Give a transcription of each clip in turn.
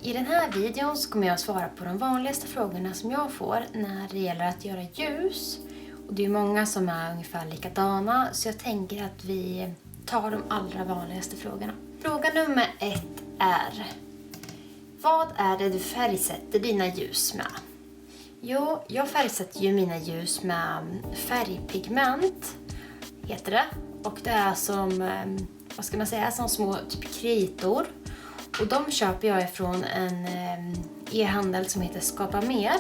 I den här videon så kommer jag svara på de vanligaste frågorna som jag får när det gäller att göra ljus. Och det är många som är ungefär likadana, så jag tänker att vi tar de allra vanligaste frågorna. Fråga nummer 1 är: vad är det du färgsätter dina ljus med? Jo, jag färgsätter ju mina ljus med färgpigment, heter det. Och det är som, vad ska man säga, som små typ kritor. Och de köper jag ifrån en e-handel som heter Skapa Mer.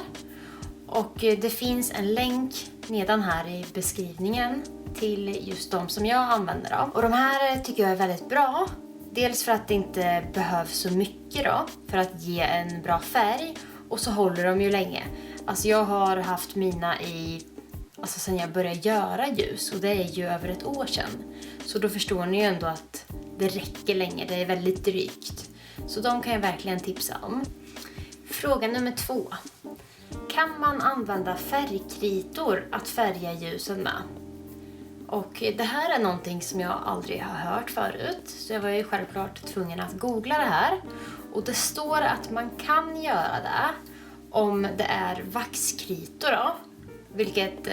Och det finns en länk nedan här i beskrivningen till just de som jag använder av. Och de här tycker jag är väldigt bra. Dels för att det inte behövs så mycket då, för att ge en bra färg. Och så håller de ju länge. Alltså jag har haft mina sedan jag började göra ljus, och det är ju över ett år sedan. Så då förstår ni ju ändå att det räcker länge, det är väldigt drygt. Så de kan jag verkligen tipsa om. Fråga nummer 2. Kan man använda färgkritor att färga ljusen med? Och det här är någonting som jag aldrig har hört förut. Så jag var ju självklart tvungen att googla det här. Och det står att man kan göra det om det är vaxkritor då. Vilket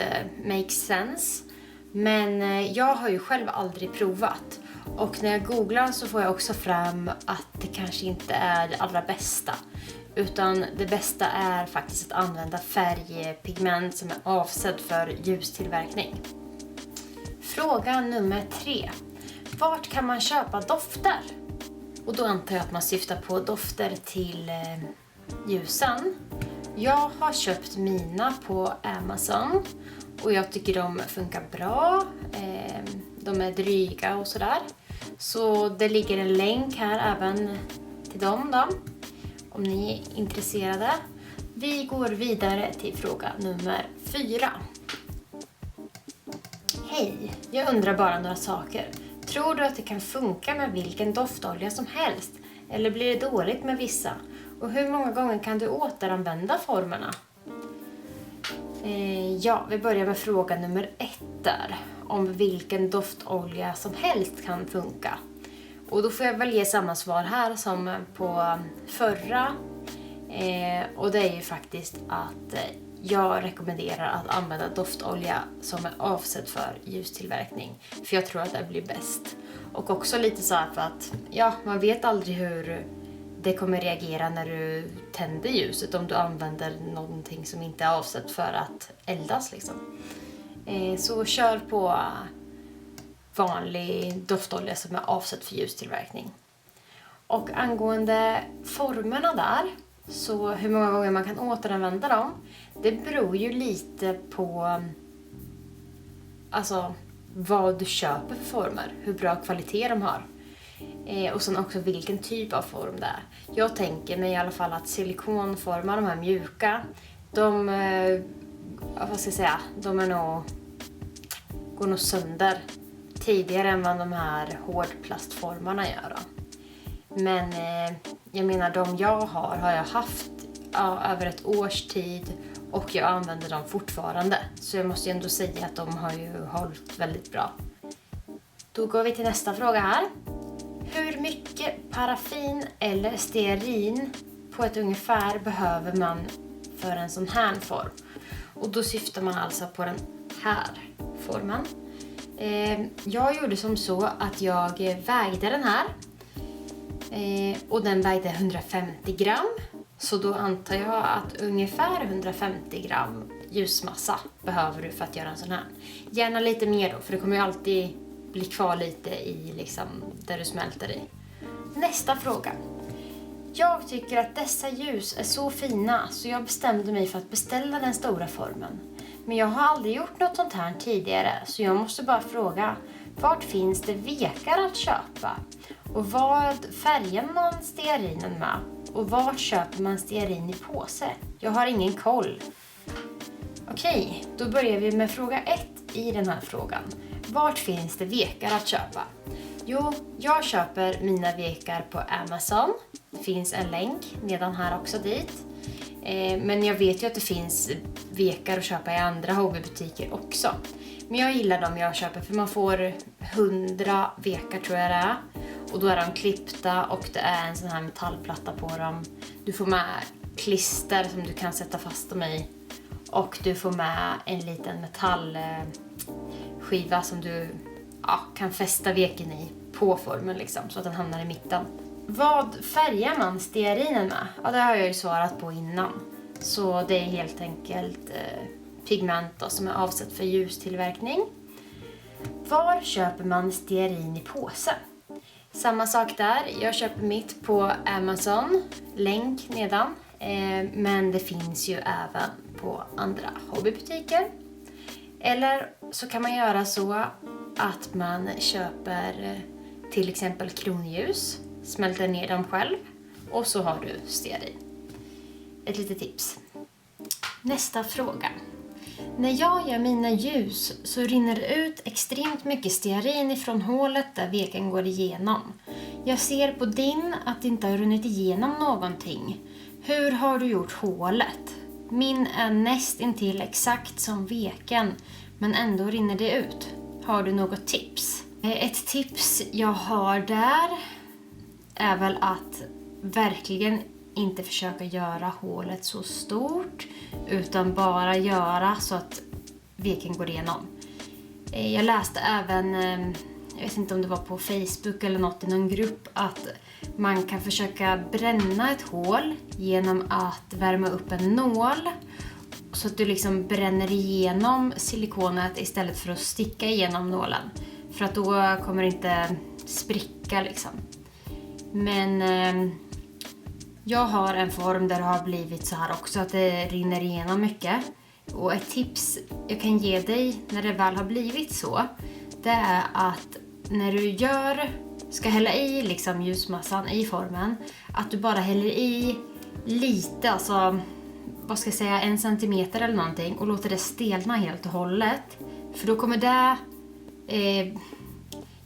makes sense. Men jag har ju själv aldrig provat. Och när jag googlar så får jag också fram att det kanske inte är det allra bästa. Utan det bästa är faktiskt att använda färgpigment som är avsedd för ljustillverkning. Fråga nummer 3. Vart kan man köpa dofter? Och då antar jag att man syftar på dofter till ljusen. Jag har köpt mina på Amazon. Och jag tycker de funkar bra. De är dryga och sådär. Så det ligger en länk här även till dem då, om ni är intresserade. Vi går vidare till fråga nummer 4. Hej, jag undrar bara några saker. Tror du att det kan funka med vilken doftolja som helst? Eller blir det dåligt med vissa? Och hur många gånger kan du återanvända formerna? Ja, vi börjar med fråga nummer 1 där. Om vilken doftolja som helst kan funka. Och då får jag väl ge samma svar här som på förra. Och det är ju faktiskt att jag rekommenderar att använda doftolja som är avsedd för ljustillverkning. För jag tror att det blir bäst. Och också lite så här för att man vet aldrig hur det kommer reagera när du tänder ljuset om du använder någonting som inte är avsett för att eldas liksom. Så kör på vanlig doftolja som är avsett för ljustillverkning. Och angående formerna där, så hur många gånger man kan återanvända dem, det beror ju lite på vad du köper för former, hur bra kvalitet de har. Och sen också vilken typ av form det är. Jag tänker mig i alla fall att silikonformar, de här mjuka, de går nog sönder tidigare än vad de här hårdplastformarna gör då. Men jag menar, de jag har jag haft över ett års tid, och jag använder dem fortfarande. Så jag måste ju ändå säga att de har ju hållit väldigt bra. Då går vi till nästa fråga här. Hur mycket paraffin eller stearin på ett ungefär behöver man för en sån här form? Och då syftar man alltså på den här formen. Jag gjorde som så att jag vägde den här. Och den vägde 150 gram. Så då antar jag att ungefär 150 gram ljusmassa behöver du för att göra en sån här. Gärna lite mer då, för det kommer ju alltid bli kvar lite i liksom där du smälter i. Nästa fråga. Jag tycker att dessa ljus är så fina, så jag bestämde mig för att beställa den stora formen. Men jag har aldrig gjort något sånt här tidigare, så jag måste bara fråga: vart finns det vekar att köpa? Och vad färgar man stearinen med? Och vart köper man stearin i påse? Jag har ingen koll. Okej, då börjar vi med fråga 1 i den här frågan. Vart finns det vekar att köpa? Jo, jag köper mina vekar på Amazon. Det finns en länk nedan här också dit. Men jag vet ju att det finns vekar att köpa i andra hobbybutiker också. Men jag gillar dem jag köper, för man får 100 vekar tror jag det är. Och då är de klippta och det är en sån här metallplatta på dem. Du får med klister som du kan sätta fast dem i. Och du får med en liten metallskiva som du kan fästa veken i på formen liksom, så att den hamnar i mitten. Vad färgar man stearinen med? Ja, det har jag ju svarat på innan. Så det är helt enkelt pigment då, som är avsett för ljustillverkning. Var köper man stearin i påse? Samma sak där. Jag köper mitt på Amazon. Länk nedan. Men det finns ju även på andra hobbybutiker. Eller så kan man göra så att man köper till exempel kronljus. Smälter ner dem själv. Och så har du stearin. Ett litet tips. Nästa fråga. När jag gör mina ljus så rinner det ut extremt mycket stearin ifrån hålet där veken går igenom. Jag ser på din att det inte har runnit igenom någonting. Hur har du gjort hålet? Min är näst intill exakt som veken, men ändå rinner det ut. Har du något tips? Ett tips jag har där är väl att verkligen inte försöka göra hålet så stort, utan bara göra så att veken går igenom. Jag läste även, jag vet inte om det var på Facebook eller något i någon grupp, att man kan försöka bränna ett hål genom att värma upp en nål så att du liksom bränner igenom silikonet istället för att sticka igenom nålen. För att då kommer det inte spricka liksom. Men jag har en form där det har blivit så här också, att det rinner igenom mycket. Och ett tips jag kan ge dig när det väl har blivit så, det är att när du ska hälla i liksom ljusmassan i formen, att du bara häller i lite, alltså vad ska jag säga, 1 centimeter eller någonting, och låter det stelna helt och hållet. För då kommer det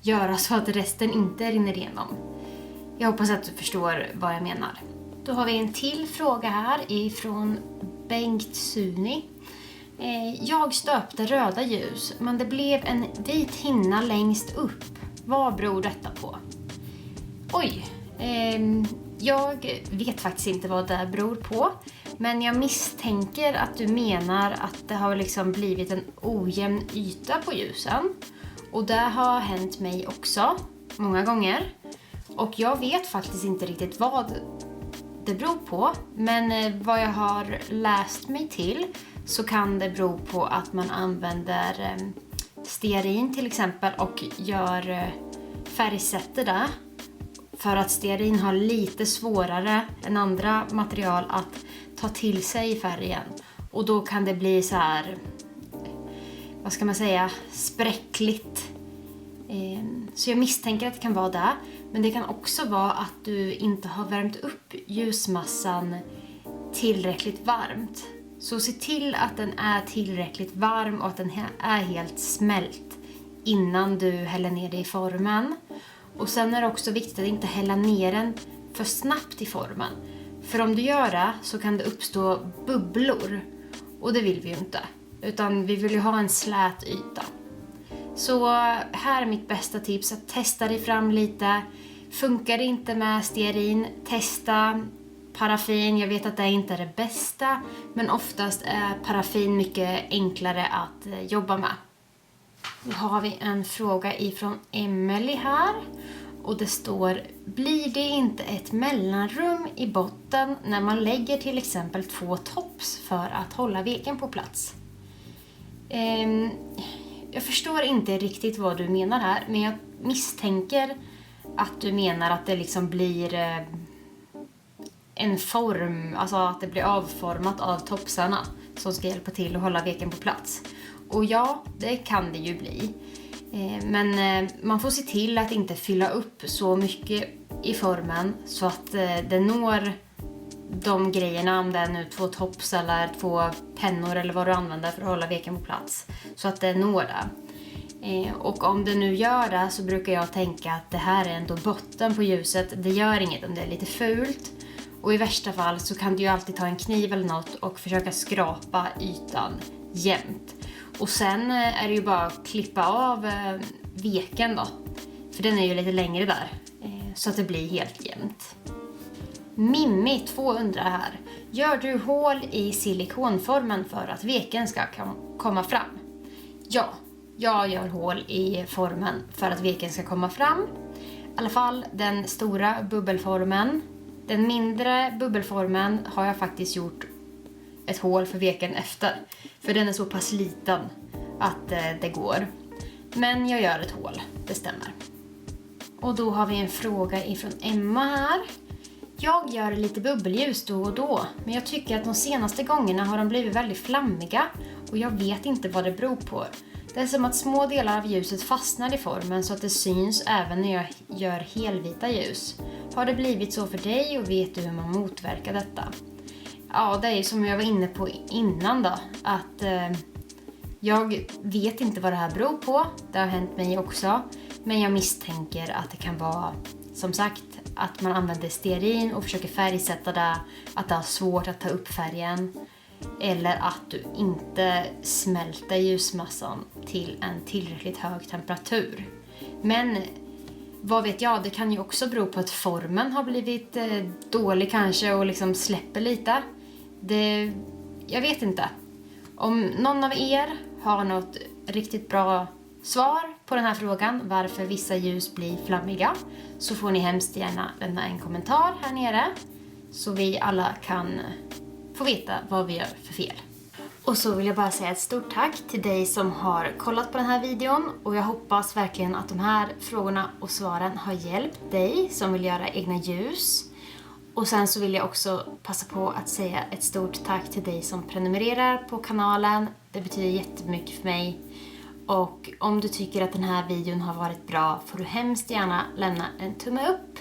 göra så att resten inte rinner igenom. Jag hoppas att du förstår vad jag menar. Då har vi en till fråga här ifrån Bengt Suni. Jag stöpte röda ljus, men det blev en vit hinna längst upp. Vad beror detta på? Oj, jag vet faktiskt inte vad det beror på. Men jag misstänker att du menar att det har liksom blivit en ojämn yta på ljusen. Och det har hänt mig också, många gånger. Och jag vet faktiskt inte riktigt vad det beror på. Men vad jag har läst mig till så kan det bero på att man använder stearin till exempel och färgsätter det. För att stearin har lite svårare än andra material att ta till sig färgen. Och då kan det bli så här, vad ska man säga, spräckligt. Så jag misstänker att det kan vara det. Men det kan också vara att du inte har värmt upp ljusmassan tillräckligt varmt. Så se till att den är tillräckligt varm och att den är helt smält innan du häller ner det i formen. Och sen är det också viktigt att inte hälla ner den för snabbt i formen. För om du gör det så kan det uppstå bubblor. Och det vill vi ju inte. Utan vi vill ju ha en slät yta. Så här är mitt bästa tips, att testa dig fram lite. Funkar det inte med stearin, testa paraffin. Jag vet att det inte är det bästa, men oftast är paraffin mycket enklare att jobba med. Nu har vi en fråga ifrån Emily här. Och det står, blir det inte ett mellanrum i botten när man lägger till exempel 2 tops för att hålla veken på plats? Jag förstår inte riktigt vad du menar här, men jag misstänker att du menar att det liksom blir en form, alltså att det blir avformat av topsarna som ska hjälpa till att hålla veken på plats. Och ja, det kan det ju bli. Men man får se till att inte fylla upp så mycket i formen så att det når de grejerna, om det är nu 2 tops eller 2 pennor eller vad du använder för att hålla veken på plats, så att det når det. Och om det nu gör det så brukar jag tänka att det här är ändå botten på ljuset. Det gör inget om det är lite fult. Och i värsta fall så kan du ju alltid ta en kniv eller något och försöka skrapa ytan jämnt. Och sen är det ju bara att klippa av veken då. För den är ju lite längre där. så att det blir helt jämnt. Mimmi 2 undrar här. Gör du hål i silikonformen för att veken ska komma fram? Ja, jag gör hål i formen för att veken ska komma fram. I alla fall den stora bubbelformen. Den mindre bubbelformen har jag faktiskt gjort ett hål för veken efter. För den är så pass liten att det går. Men jag gör ett hål, det stämmer. Och då har vi en fråga ifrån Emma här. Jag gör lite bubbelljus då och då, men jag tycker att de senaste gångerna har de blivit väldigt flammiga och jag vet inte vad det beror på. Det är som att små delar av ljuset fastnar i formen så att det syns även när jag gör helvita ljus. Har det blivit så för dig och vet du hur man motverkar detta? Ja, det är som jag var inne på innan då, att jag vet inte vad det här beror på. Det har hänt mig också, men jag misstänker att det kan vara, som sagt, att man använder stearin och försöker färgsätta det, att det är svårt att ta upp färgen eller att du inte smälter ljusmassan till en tillräckligt hög temperatur. Men vad vet jag, det kan ju också bero på att formen har blivit dålig kanske och liksom släpper lite. Jag vet inte. Om någon av er har något riktigt bra svar på den här frågan, varför vissa ljus blir flammiga, så får ni hemskt gärna lämna en kommentar här nere så vi alla kan få veta vad vi gör för fel. Och så vill jag bara säga ett stort tack till dig som har kollat på den här videon och jag hoppas verkligen att de här frågorna och svaren har hjälpt dig som vill göra egna ljus. Och sen så vill jag också passa på att säga ett stort tack till dig som prenumererar på kanalen. Det betyder jättemycket för mig. Och om du tycker att den här videon har varit bra får du hemskt gärna lämna en tumme upp.